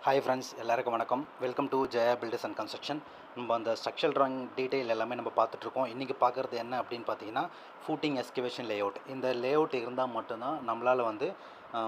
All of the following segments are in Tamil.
ஹாய் ஃப்ரெண்ட்ஸ், எல்லாருக்கும் வணக்கம். Welcome to Jaya filters and construction. நம்ம அந்த ஸ்ட்ரக்சரல் ட்ராயிங் டீட்டெயில் எல்லாமே நம்ம பார்த்துட்ருக்கோம். இன்றைக்கி பார்க்குறது என்ன அப்படின்னு பார்த்தீங்கன்னா, ஃபூட்டிங் எஸ்கவேஷன் லேஅவுட். இந்த லேஅவுட் இருந்தால் மட்டும்தான் நம்மளால் வந்து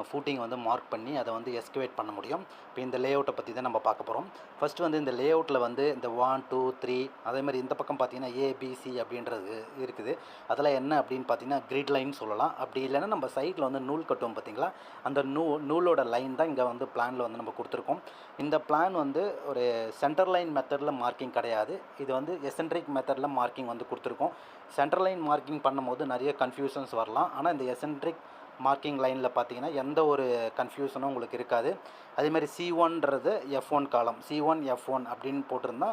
ஃபூட்டிங் வந்து மார்க் பண்ணி அதை வந்து எஸ்கவேட் பண்ண முடியும். இப்போ இந்த லேஅவுட்டை பற்றி தான் நம்ம பார்க்க போகிறோம். ஃபஸ்ட்டு வந்து இந்த லேஅவுட்டில் வந்து இந்த 1, 2, 3 அதேமாதிரி இந்த பக்கம் பார்த்தீங்கன்னா ஏபிசி அப்படின்றது இருக்குது. அதெல்லாம் என்ன அப்படின்னு பார்த்தீங்கன்னா கிரிட் லைன் சொல்லலாம். அப்படி இல்லைன்னா நம்ம சைடில் வந்து நூல் கட்டுவோம் பார்த்தீங்களா, அந்த நூலோட லைன் தான் இங்கே வந்து பிளானில் வந்து நம்ம கொடுத்துருக்கோம். இந்த பிளான் வந்து ஒரு சென்டர் லைன் மெத்தடில் மார்க்கிங் கிடையாது. இது வந்து எசென்ட்ரிக் மெத்தடில் மார்க்கிங் வந்து கொடுத்துருக்கோம். சென்டர் லைன் மார்க்கிங் பண்ணும்போது நிறைய கன்ஃபியூஷன்ஸ் வரலாம். ஆனால் இந்த எசென்ட்ரிக் மார்க்கிங் லைனில் பார்த்தீங்கன்னா எந்த ஒரு கன்ஃபியூஷனும் உங்களுக்கு இருக்காது. அதேமாதிரி C1ன்றது F1 காலம், C1 F1 அப்படின்னு போட்டிருந்தா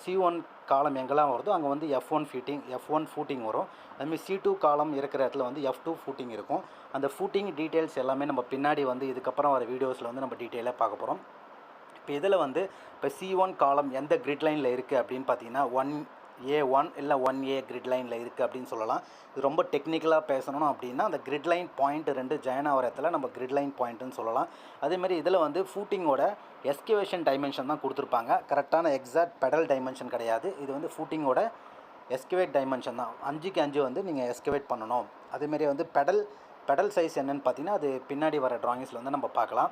C1 காலம் எங்கெல்லாம் வருதோ அங்கே வந்து F1 ஃபூட்டிங் வரும். அதுமாதிரி C2 காலம் இருக்கிற இடத்துல வந்து F2 ஃபூட்டிங் இருக்கும். அந்த ஃபூட்டிங் டீட்டெயில்ஸ் எல்லாமே நம்ம பின்னாடி வந்து இதுக்கப்புறம் வர வீடியோஸில் வந்து நம்ம டீட்டெயிலாக பார்க்க போகிறோம். இப்போ இதில் வந்து இப்போ C1 காலம் எந்த கிரிட் லைனில் இருக்குது அப்படின்னு பார்த்தீங்கன்னா 1A1 இல்லை 1A கிரிட் லைனில் இருக்குது அப்படின்னு சொல்லலாம். இது ரொம்ப டெக்னிக்கலாக பேசணும் அப்படின்னா அந்த கிரிட் லைன் பாயிண்ட் 2 ஜாயின் ஆகிற இடத்துல நம்ம கிரிட் லைன் பாயிண்ட்டுன்னு சொல்லலாம். அதேமாதிரி இதில் வந்து ஃபூட்டிங்கோட எஸ்கவேஷன் டைமென்ஷன் தான் கொடுத்துருப்பாங்க. கரெக்டான எக்ஸாக்ட் பெடல் டைமென்ஷன் கிடையாது. இது வந்து ஃபூட்டிங்கோட எஸ்கவேட் டைமென்ஷன் தான். 5க்கு 5 வந்து நீங்கள் எஸ்கவேட் பண்ணணும். அதேமாரி வந்து பெடல் சைஸ் என்னென்னு பார்த்தீங்கன்னா அது பின்னாடி வர ட்ராயிங்ஸில் வந்து நம்ம பார்க்கலாம்.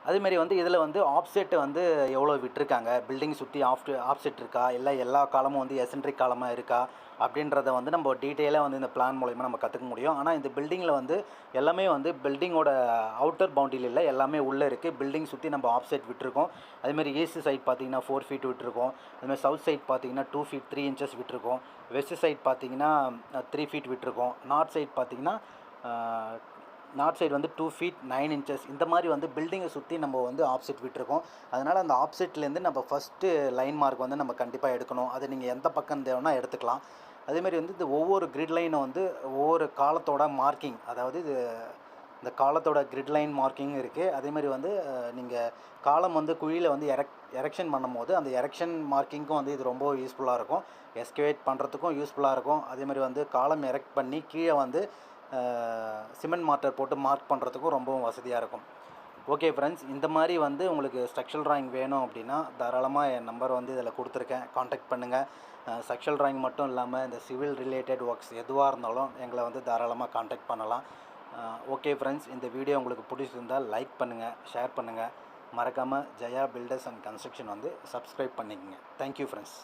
அதேமாரி வந்து இதில் வந்து ஆப்செட் வந்து எவ்வளோ விட்டுருக்காங்க, பில்டிங் சுற்றி ஆப்செட் இருக்கா, இல்லை எல்லா காலமும் வந்து எசென்ட்ரிக் காலமாக இருக்கா அப்படின்றத வந்து நம்ம டீட்டெயிலாக வந்து இந்த பிளான் மூலயமா நம்ம கற்றுக்க முடியும். ஆனால் இந்த பில்டிங்கில் வந்து எல்லாமே வந்து பில்டிங்கோட அவுட்டர் பவுண்டரியில் இல்லை, எல்லாமே உள்ளே இருக்குது. பில்டிங் சுற்றி நம்ம ஆப்செட் விட்டுருக்கோம். அதேமாதிரி ஈஸ்ட் சைட் பார்த்திங்கன்னா 4 ஃபீட் விட்டுருக்கோம். அதுமாதிரி சவுத் சைட் பார்த்திங்கன்னா 2 ஃபீட் 3 இன்ச்சஸ் விட்டுருக்கோம். வெஸ்ட் சைட் பார்த்திங்கன்னா 3 ஃபீட் விட்டுருக்கோம். நார்த் சைட் பார்த்திங்கன்னா நார்த் சைடு வந்து 2 ஃபீட் 9 இன்ச்சஸ். இந்த மாதிரி வந்து பில்டிங்கை சுற்றி நம்ம வந்து ஆப்செட் விட்டுருக்கோம். அதனால் அந்த ஆப்செட்லேருந்து நம்ம ஃபஸ்ட்டு லைன் மார்க் வந்து நம்ம கண்டிப்பாக எடுக்கணும். அது நீங்கள் எந்த பக்கம் தேவைன்னா எடுத்துக்கலாம். அதேமாதிரி வந்து இந்த ஒவ்வொரு கிரிட் லைனும் வந்து ஒவ்வொரு காலத்தோட மார்க்கிங், அதாவது இந்த காலத்தோட கிரிட் லைன் மார்க்கிங் இருக்குது. அதேமாதிரி வந்து நீங்கள் காலம் வந்து குழியில் வந்து எரெக்ஷன் பண்ணும்போது அந்த எரெக்ஷன் மார்க்கிங்க்கும் வந்து இது ரொம்ப யூஸ்ஃபுல்லாக இருக்கும். எஸ்கவேட் பண்ணுறதுக்கும் யூஸ்ஃபுல்லாக இருக்கும். அதேமாதிரி வந்து காலம் எரெக்ட் பண்ணி கீழே வந்து சிமெண்ட் மார்ட்டர் போட்டு மார்க் பண்ணுறதுக்கும் ரொம்பவும் வசதியாக இருக்கும். ஓகே ஃப்ரெண்ட்ஸ், இந்த மாதிரி வந்து உங்களுக்கு ஸ்ட்ரக்சரல் ட்ராயிங் வேணும் அப்படின்னா தாராளமாக என் நம்பர் வந்து இதில் கொடுத்துருக்கேன், காண்டாக்ட் பண்ணுங்கள். ஸ்ட்ரக்சரல் ட்ராயிங் மட்டும் இல்லாமல் இந்த சிவில் ரிலேட்டட் ஒர்க்ஸ் எதுவாக இருந்தாலும் எங்களை வந்து தாராளமாக காண்டாக்ட் பண்ணலாம். ஓகே ஃப்ரெண்ட்ஸ், இந்த வீடியோ உங்களுக்கு பிடிச்சிருந்தால் லைக் பண்ணுங்கள், ஷேர் பண்ணுங்கள். மறக்காமல் ஜெயா பில்டர்ஸ் அண்ட் கன்ஸ்ட்ரக்ஷன் வந்து சப்ஸ்கிரைப் பண்ணிக்கங்க. Thank you friends.